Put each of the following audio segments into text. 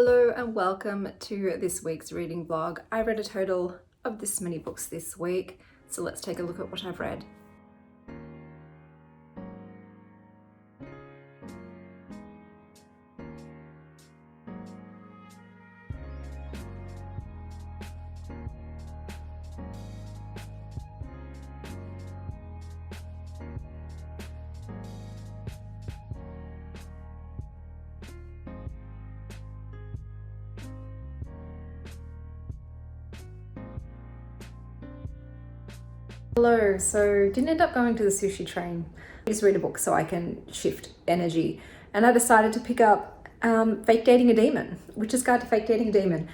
Hello and welcome to this week's reading vlog. I read a total of this many books this week, so let's take a look at what I've read. Hello, so didn't end up going to the sushi train. I just read a book so I can shift energy, and I decided to pick up Fake Dating a Demon, Witch's Guide to Fake Dating a Demon.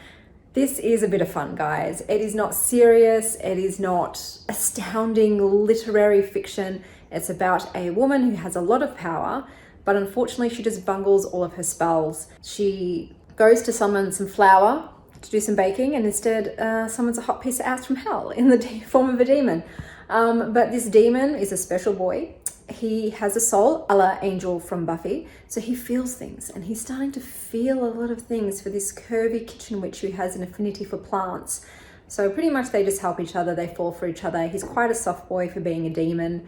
This is a bit of fun, guys. It is not serious, it is not astounding literary fiction. It's about a woman who has a lot of power, but unfortunately she just bungles all of her spells. She goes to summon some flour to do some baking, and instead summons a hot piece of ass from hell in the form of a demon. But this demon is a special boy. He has a soul a la Angel from Buffy, so he feels things, and he's starting to feel a lot of things for this curvy kitchen witch who has an affinity for plants. So pretty much they just help each other, they fall for each other. He's quite a soft boy for being a demon.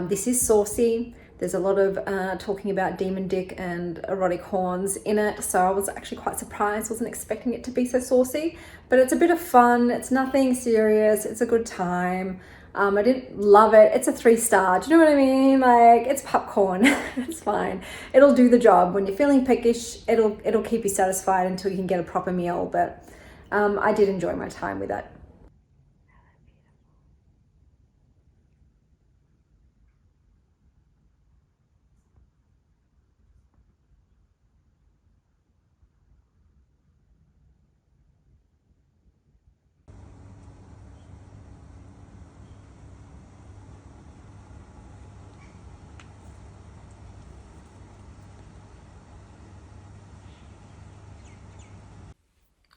This is saucy. There's a lot of talking about demon dick and erotic horns in it, so I was actually quite surprised. Wasn't expecting it to be so saucy, but it's a bit of fun. It's nothing serious. It's a good time. I didn't love it. It's a 3-star. Do you know what I mean? Like, it's popcorn. It's fine. It'll do the job. When you're feeling peckish, it'll keep you satisfied until you can get a proper meal. But I did enjoy my time with it.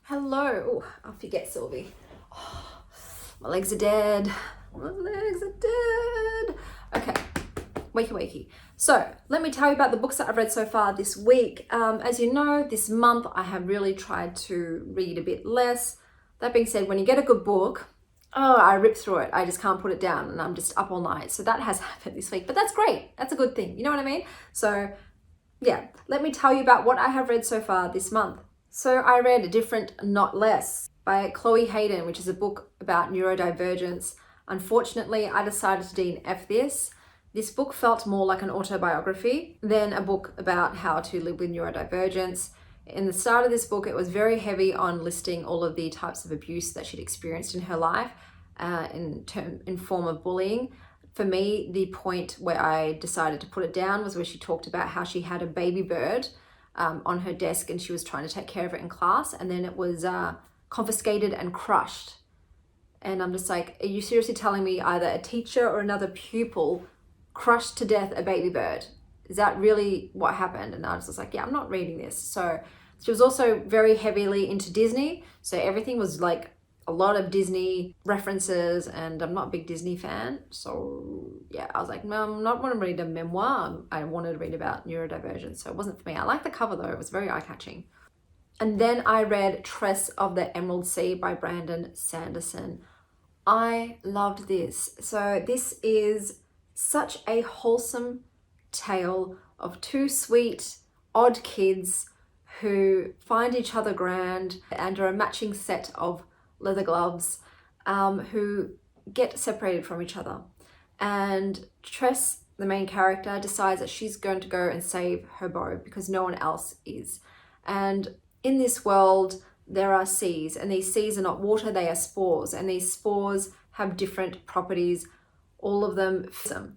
Hello. Oh, off you get, Sylvie. Oh, my legs are dead. My legs are dead. Okay, wakey wakey. So let me tell you about the books that I've read so far this week. As you know, this month I have really tried to read a bit less. That being said, when you get a good book, I rip through it. I just can't put it down, and I'm just up all night. So that has happened this week, but that's great. That's a good thing. You know what I mean? So yeah, let me tell you about what I have read so far this month. So I read Different Not Less by Chloé Hayden, which is a book about neurodivergence. Unfortunately, I decided to DNF this. This book felt more like an autobiography than a book about how to live with neurodivergence. In the start of this book, it was very heavy on listing all of the types of abuse that she'd experienced in her life in form of bullying. For me, the point where I decided to put it down was where she talked about how she had a baby bird on her desk, and she was trying to take care of it in class, and then it was confiscated and crushed. And I'm just like, are you seriously telling me either a teacher or another pupil crushed to death a baby bird? Is that really what happened? And I was just like, yeah, I'm not reading this. So she was also very heavily into Disney, so everything was like a lot of Disney references, and I'm not a big Disney fan. So yeah, I was like, no, I'm not want to read a memoir. I wanted to read about neurodivergence, so it wasn't for me. I liked the cover though, it was very eye-catching. And then I read Tress of the Emerald Sea by Brandon Sanderson. I loved this. So this is such a wholesome tale of two sweet, odd kids who find each other grand and are a matching set of leather gloves, who get separated from each other. And Tress, the main character, decides that she's going to go and save her beau because no one else is. And in this world, there are seas, and these seas are not water, they are spores, and these spores have different properties, all of them.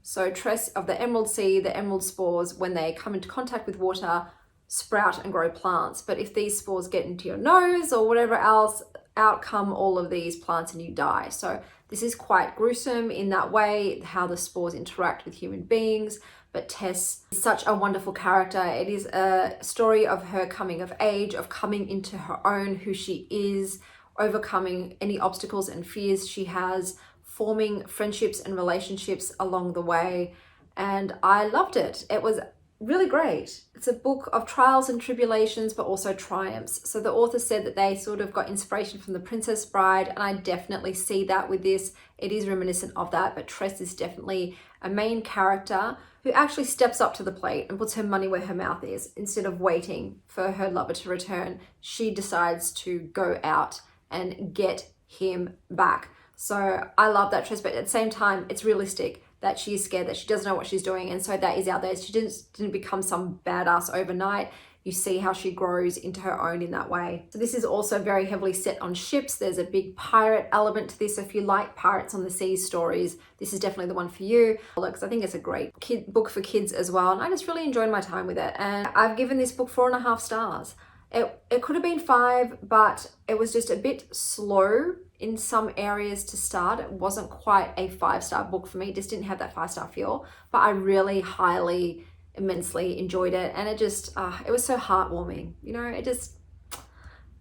So Tress of the Emerald Sea, the emerald spores, when they come into contact with water, sprout and grow plants. But if these spores get into your nose or whatever else, out come all of these plants and you die. So this is quite gruesome in that way, how the spores interact with human beings. But Tess is such a wonderful character. It is a story of her coming of age, of coming into her own, who she is, overcoming any obstacles and fears she has, forming friendships and relationships along the way. And I loved it. It was really great. It's a book of trials and tribulations, but also triumphs. So the author said that they sort of got inspiration from The Princess Bride, and I definitely see that with this. It is reminiscent of that, but Tress is definitely a main character who actually steps up to the plate and puts her money where her mouth is. Instead of waiting for her lover to return, she decides to go out and get him back. So I love that Tress, but at the same time, it's realistic that she is scared, that she doesn't know what she's doing. And so that is out there. She didn't become some badass overnight. You see how she grows into her own in that way. So this is also very heavily set on ships. There's a big pirate element to this. So if you like pirates on the seas stories, this is definitely the one for you. Because I think it's a great book for kids as well. And I just really enjoyed my time with it. And I've given this book 4.5 stars. It could have been 5, but it was just a bit slow in some areas to start. It wasn't quite a 5-star book for me. It just didn't have that 5-star feel, but I really highly, immensely enjoyed it. And it just, it was so heartwarming. You know, it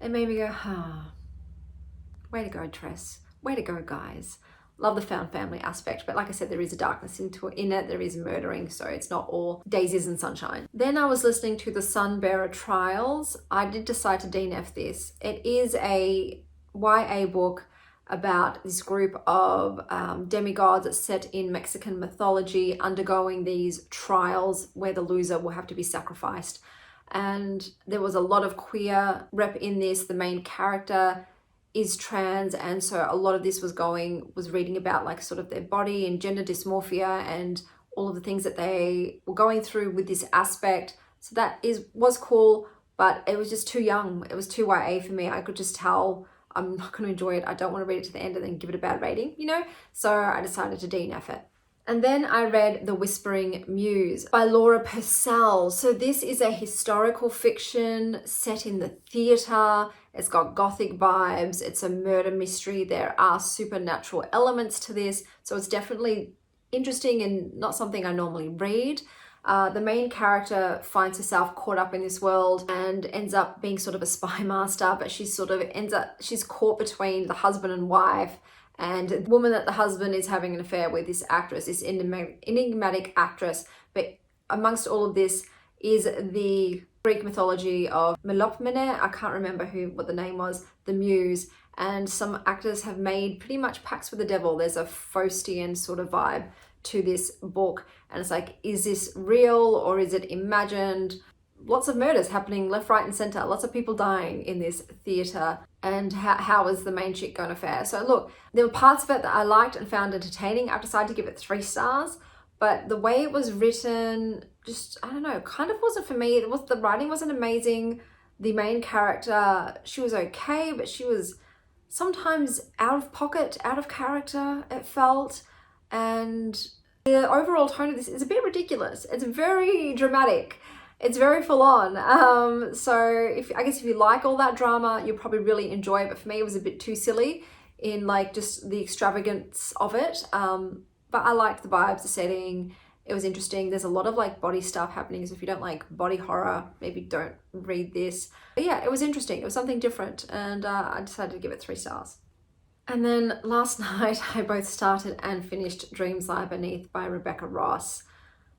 made me go, way to go, Tress. Way to go, guys. Love the found family aspect, but like I said, there is a darkness in it. There is murdering, so it's not all daisies and sunshine. Then I was listening to the Sunbearer Trials. I did decide to DNF this. It is a YA book about this group of demigods set in Mexican mythology undergoing these trials where the loser will have to be sacrificed. And there was a lot of queer rep in this. The main character is trans, and so a lot of this was reading about like sort of their body and gender dysmorphia and all of the things that they were going through with this aspect. So that was cool, but it was just too young. It was too YA for me. I could just tell I'm not going to enjoy it. I don't want to read it to the end and then give it a bad rating, you know? So I decided to DNF it. And then I read The Whispering Muse by Laura Purcell. So this is a historical fiction set in the theatre. It's got gothic vibes. It's a murder mystery. There are supernatural elements to this. So it's definitely interesting and not something I normally read. The main character finds herself caught up in this world and ends up being sort of a spy master, but she's caught between the husband and wife, and the woman that the husband is having an affair with, this actress, this enigmatic actress. But amongst all of this is the Greek mythology of Melopomene. I can't remember what the name was, the muse. And some actors have made pretty much pacts with the devil. There's a Faustian sort of vibe to this book. And it's like, is this real or is it imagined? Lots of murders happening left, right, and center. Lots of people dying in this theater. And how is the main chick going to fare? So look, there were parts of it that I liked and found entertaining. I decided to give it 3 stars, but the way it was written, just, I don't know, kind of wasn't for me. The writing wasn't amazing. The main character, she was okay, but she was sometimes out of pocket, out of character, it felt. And the overall tone of this is a bit ridiculous. It's very dramatic. It's very full on. So I guess if you like all that drama, you'll probably really enjoy it. But for me, it was a bit too silly in like just the extravagance of it. But I liked the vibes, the setting. It was interesting. There's a lot of like body stuff happening. So if you don't like body horror, maybe don't read this. But yeah, it was interesting. It was something different. And I decided to give it 3 stars. And then last night, I both started and finished Dreams Lie Beneath by Rebecca Ross.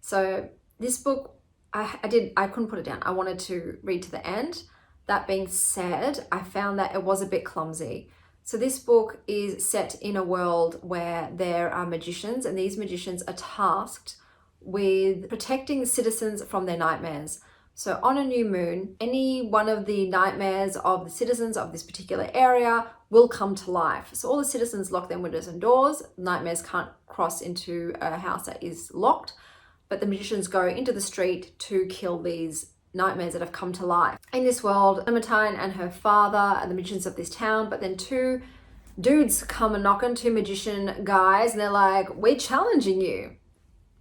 So this book, I couldn't put it down. I wanted to read to the end. That being said, I found that it was a bit clumsy. So this book is set in a world where there are magicians, and these magicians are tasked with protecting the citizens from their nightmares. So on a new moon, any one of the nightmares of the citizens of this particular area will come to life. So all the citizens lock their windows and doors. Nightmares can't cross into a house that is locked, but the magicians go into the street to kill these nightmares that have come to life. In this world, Clementine and her father are the magicians of this town, but then 2 dudes come and knocking, 2 magician guys, and they're like, we're challenging you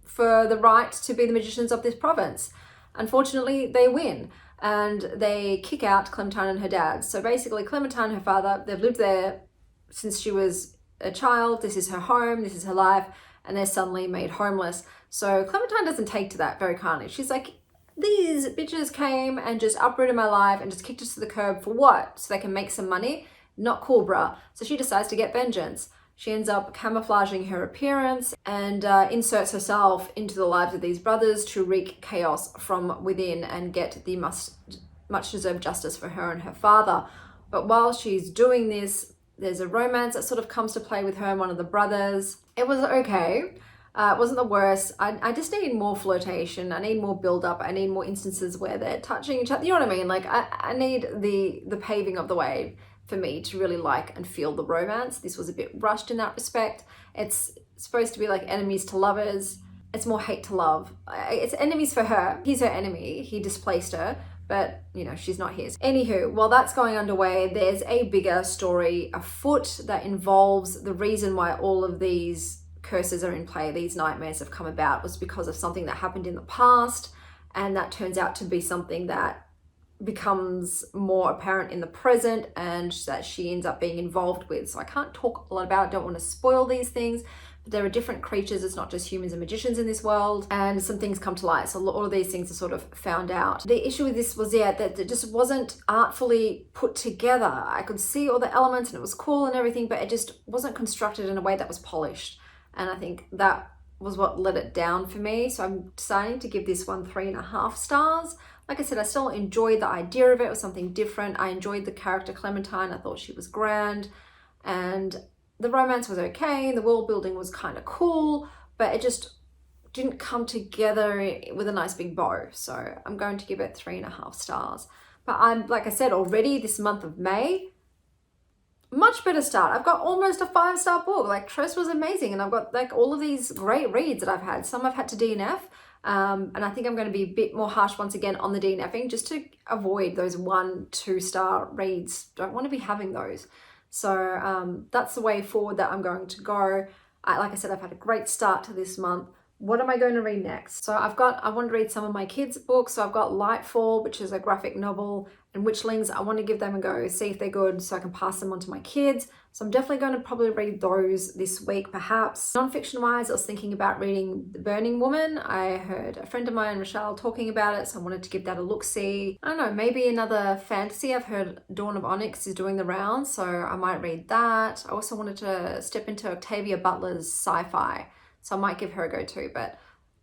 for the right to be the magicians of this province. Unfortunately, they win and they kick out Clementine and her dad. So basically, Clementine and her father, they've lived there since she was a child. This is her home, this is her life, and they're suddenly made homeless. So Clementine doesn't take to that very kindly. She's like, these bitches came and just uprooted my life and just kicked us to the curb for what? So they can make some money? Not cool, bruh. So she decides to get vengeance. She ends up camouflaging her appearance and inserts herself into the lives of these brothers to wreak chaos from within and get the much deserved justice for her and her father. But while she's doing this, there's a romance that sort of comes to play with her and one of the brothers. It was okay. It wasn't the worst. I just need more flirtation. I need more build up. I need more instances where they're touching each other. You know what I mean? Like I need the paving of the way for me to really like and feel the romance. This was a bit rushed in that respect. It's supposed to be like enemies to lovers. It's more hate to love. It's enemies for her. He's her enemy. He displaced her, but you know, she's not his. Anywho, while that's going underway, there's a bigger story afoot that involves the reason why all of these curses are in play, these nightmares have come about, was because of something that happened in the past, and that turns out to be something that becomes more apparent in the present and that she ends up being involved with. So I can't talk a lot about it, don't want to spoil these things, but there are different creatures, it's not just humans and magicians in this world, and some things come to light. So all of these things are sort of found out. The issue with this was, that it just wasn't artfully put together. I could see all the elements and it was cool and everything, but it just wasn't constructed in a way that was polished. And I think that was what let it down for me. So I'm deciding to give this one 3.5 stars. Like I said, I still enjoyed the idea of it. It was something different. I enjoyed the character Clementine. I thought she was grand. And the romance was okay. The world building was kind of cool, but it just didn't come together with a nice big bow. So I'm going to give it 3.5 stars. But I'm, like I said, already this month of May, much better start. I've got almost a 5-star book. Like Tress was amazing. And I've got like all of these great reads that I've had. Some I've had to DNF. And I think I'm going to be a bit more harsh once again on the DNFing, just to avoid those 1-2 star reads. Don't want to be having those. So that's the way forward that I'm going to go. Like I said, I've had a great start to this month. What am I going to read next? So I want to read some of my kids' books. So I've got Lightfall, which is a graphic novel, and Witchlings. I want to give them a go, see if they're good so I can pass them on to my kids. So I'm definitely going to probably read those this week, perhaps. Non-fiction wise, I was thinking about reading The Burning Woman. I heard a friend of mine, Michelle, talking about it, so I wanted to give that a look-see. I don't know, maybe another fantasy. I've heard Dawn of Onyx is doing the rounds, so I might read that. I also wanted to step into Octavia Butler's sci-fi, so I might give her a go too, but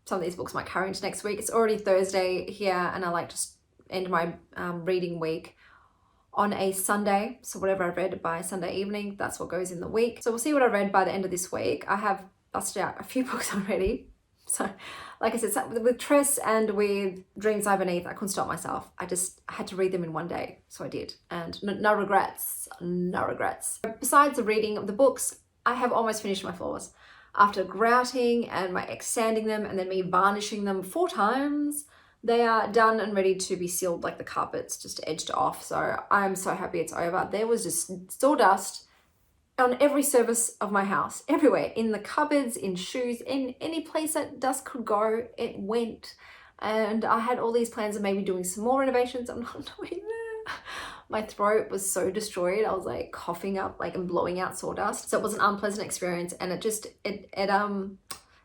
some of these books might carry into next week. It's already Thursday here, and I like to end my reading week on a Sunday. So whatever I've read by Sunday evening, that's what goes in the week. So we'll see what I read by the end of this week. I have busted out a few books already. So like I said, with Tress and with Dreams Lie Beneath, I couldn't stop myself. I had to read them in one day. So I did. And no regrets, no regrets. Besides the reading of the books, I have almost finished my floors. After grouting and my ex sanding them and then me varnishing them 4 times, they are done and ready to be sealed, like the carpets just edged off. So I'm so happy it's over. There was just sawdust on every surface of my house, everywhere, in the cupboards, in shoes, in any place that dust could go, it went. And I had all these plans of maybe doing some more renovations. I'm not doing that. My throat was so destroyed. I was like coughing up and blowing out sawdust. So it was an unpleasant experience, and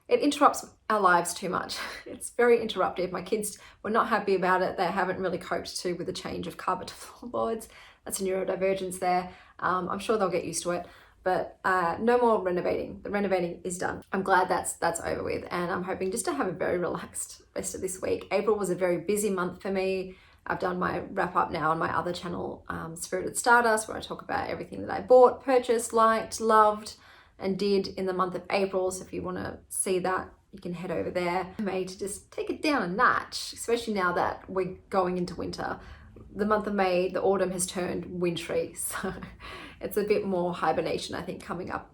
it interrupts our lives too much. It's very interruptive. My kids were not happy about it. They haven't really coped with the change of carpet to floorboards. That's a neurodivergence there. I'm sure they'll get used to it, but no more renovating. The renovating is done. I'm glad that's over with, and I'm hoping just to have a very relaxed rest of this week. April was a very busy month for me. I've done my wrap up now on my other channel, Spirited Stardust, where I talk about everything that I bought, purchased, liked, loved, and did in the month of April. So if you want to see that, you can head over there. I made to just take it down a notch, especially now that we're going into winter. The month of May, the autumn has turned wintry, so it's a bit more hibernation, I think, coming up.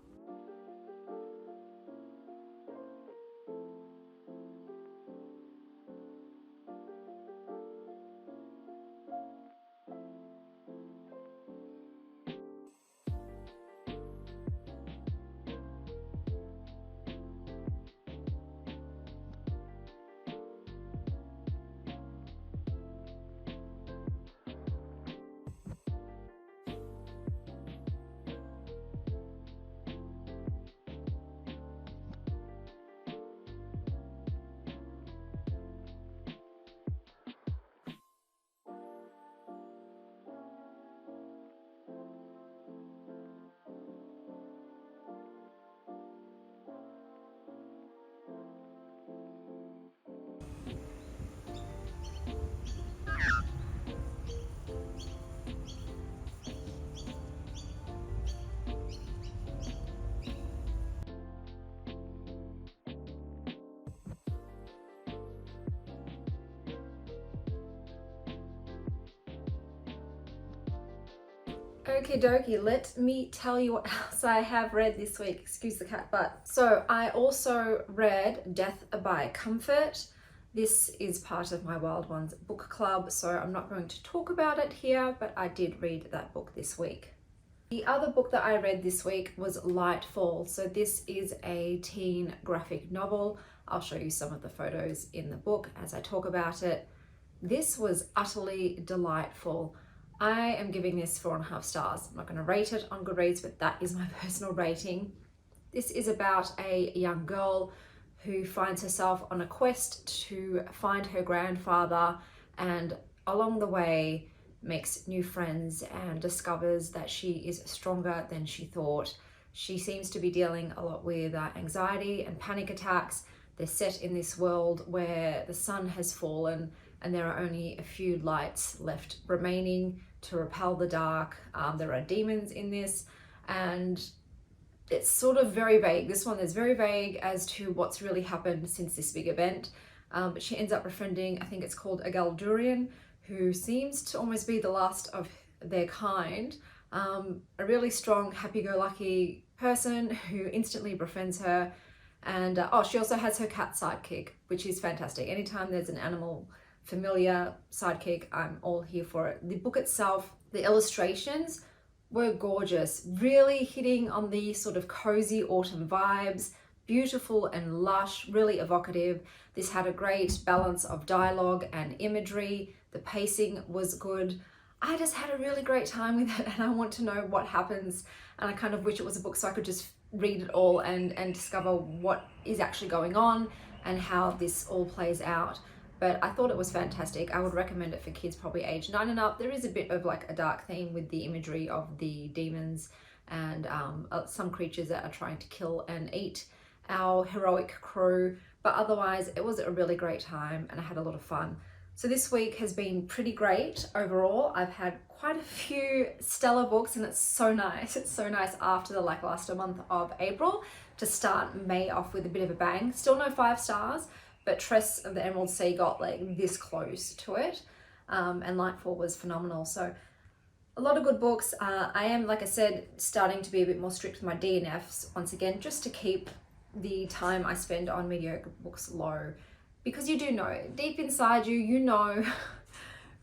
Okie dokie, let me tell you what else I have read this week. Excuse the cat butt. So I also read Death by Comfort. This is part of my Wild Ones book club, so I'm not going to talk about it here, but I did read that book this week. The other book that I read this week was Lightfall. So this is a teen graphic novel. I'll show you some of the photos in the book as I talk about it. This was utterly delightful. I am giving this 4.5 stars. I'm not going to rate it on Goodreads, but that is my personal rating. This is about a young girl who finds herself on a quest to find her grandfather, and along the way makes new friends and discovers that she is stronger than she thought. She seems to be dealing a lot with anxiety and panic attacks. They're set in this world where the sun has fallen and there are only a few lights left remaining to repel the dark. There are demons in this, and it's sort of very vague. This one is very vague as to what's really happened since this big event. But she ends up befriending, I think it's called a Galdurian, who seems to almost be the last of their kind. A really strong, happy-go-lucky person who instantly befriends her. And she also has her cat sidekick, which is fantastic. Anytime there's an animal familiar sidekick, I'm all here for it. The book itself, the illustrations were gorgeous, really hitting on the sort of cozy autumn vibes, beautiful and lush, really evocative. This had a great balance of dialogue and imagery. The pacing was good. I just had a really great time with it, and I want to know what happens, and I kind of wish it was a book so I could just read it all and discover what is actually going on and how this all plays out. But I thought it was fantastic. I would recommend it for kids probably age 9 and up. There is a bit of like a dark theme with the imagery of the demons and some creatures that are trying to kill and eat our heroic crew. But otherwise, it was a really great time and I had a lot of fun. So this week has been pretty great overall. I've had quite a few stellar books, and it's so nice. It's so nice after the lackluster month of April to start May off with a bit of a bang. Still no 5 stars, but Tress of the Emerald Sea got like this close to it. And Lightfall was phenomenal. So a lot of good books. I am, like I said, starting to be a bit more strict with my DNFs once again, just to keep the time I spend on mediocre books low. Because you do know, deep inside you, you know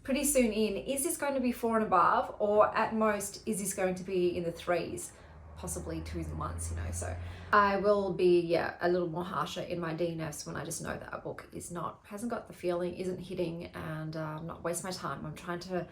pretty soon in, is this going to be 4 and above, or at most, is this going to be in the 3s, possibly 2s and 1s, you know? So I will be, a little more harsher in my DNFs when I just know that a book hasn't got the feeling, isn't hitting, and not waste my time. I'm trying to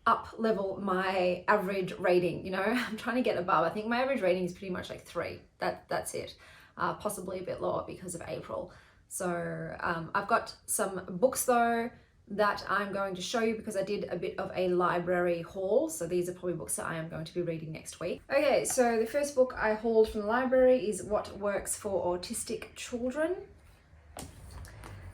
up level my average rating, you know? I'm trying to get above. I think my average rating is pretty much like 3. That's it. Possibly a bit lower because of April. So I've got some books though that I'm going to show you because I did a bit of a library haul. So these are probably books that I am going to be reading next week. Okay, so the first book I hauled from the library is What Works for Autistic Children.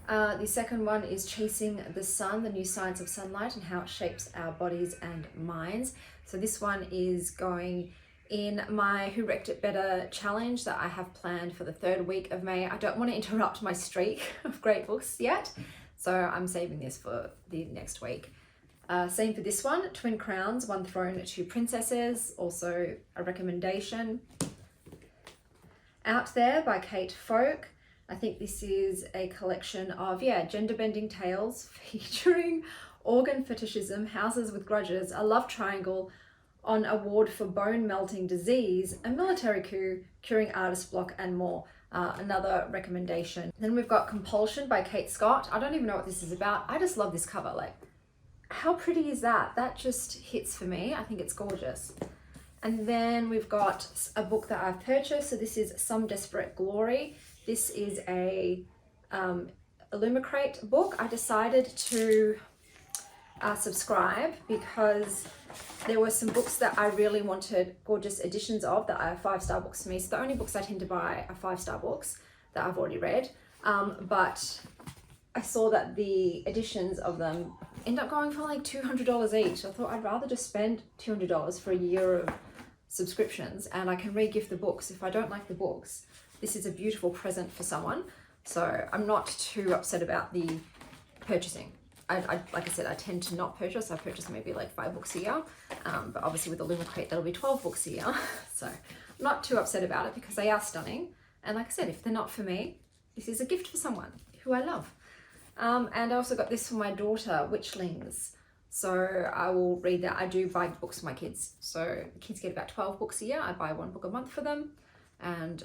The second one is Chasing the Sun, The New Science of Sunlight and How It Shapes Our Bodies and Minds. So this one is going in my Who Wrecked It Better challenge that I have planned for the 3rd week of May. I don't want to interrupt my streak of great books yet, so I'm saving this for the next week. Same for this one, Twin Crowns, One Throne, Two Princesses, also a recommendation. Out There by Kate Folk. I think this is a collection of, gender-bending tales featuring organ fetishism, houses with grudges, a love triangle, on a ward for bone-melting disease, a military coup, curing artist block, and more. Another recommendation. Then we've got Compulsion by Kate Scott. I don't even know what this is about. I just love this cover. Like, how pretty is that? That just hits for me. I think it's gorgeous. And then we've got a book that I've purchased. So this is Some Desperate Glory. This is a Illumicrate book. I decided to subscribe because there were some books that I really wanted gorgeous editions of that are 5-star books for me. So the only books I tend to buy are 5-star books that I've already read. But I saw that the editions of them end up going for like $200 each. I thought I'd rather just spend $200 for a year of subscriptions and I can re-gift the books. If I don't like the books, this is a beautiful present for someone. So I'm not too upset about the purchasing. like I said, I tend to not purchase. I purchase maybe like 5 books a year, but obviously with the Luma Crate, that'll be 12 books a year. So I'm not too upset about it because they are stunning. And like I said, if they're not for me, this is a gift for someone who I love. And I also got this for my daughter, Witchlings. So I will read that. I do buy books for my kids. So kids get about 12 books a year. I buy 1 book a month for them. And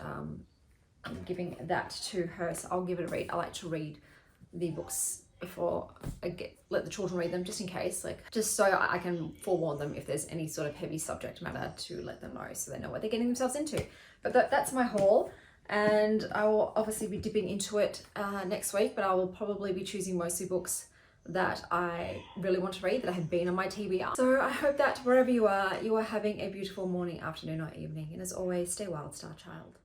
I'm giving that to her. So I'll give it a read. I like to read the books before I let the children read them, just in case, like just so I can forewarn them if there's any sort of heavy subject matter, to let them know so they know what they're getting themselves into. But that's my haul, and I will obviously be dipping into it next week, but I will probably be choosing mostly books that I really want to read, that have been on my TBR. So I hope that wherever you are having a beautiful morning, afternoon or evening, and as always, stay wild, star child.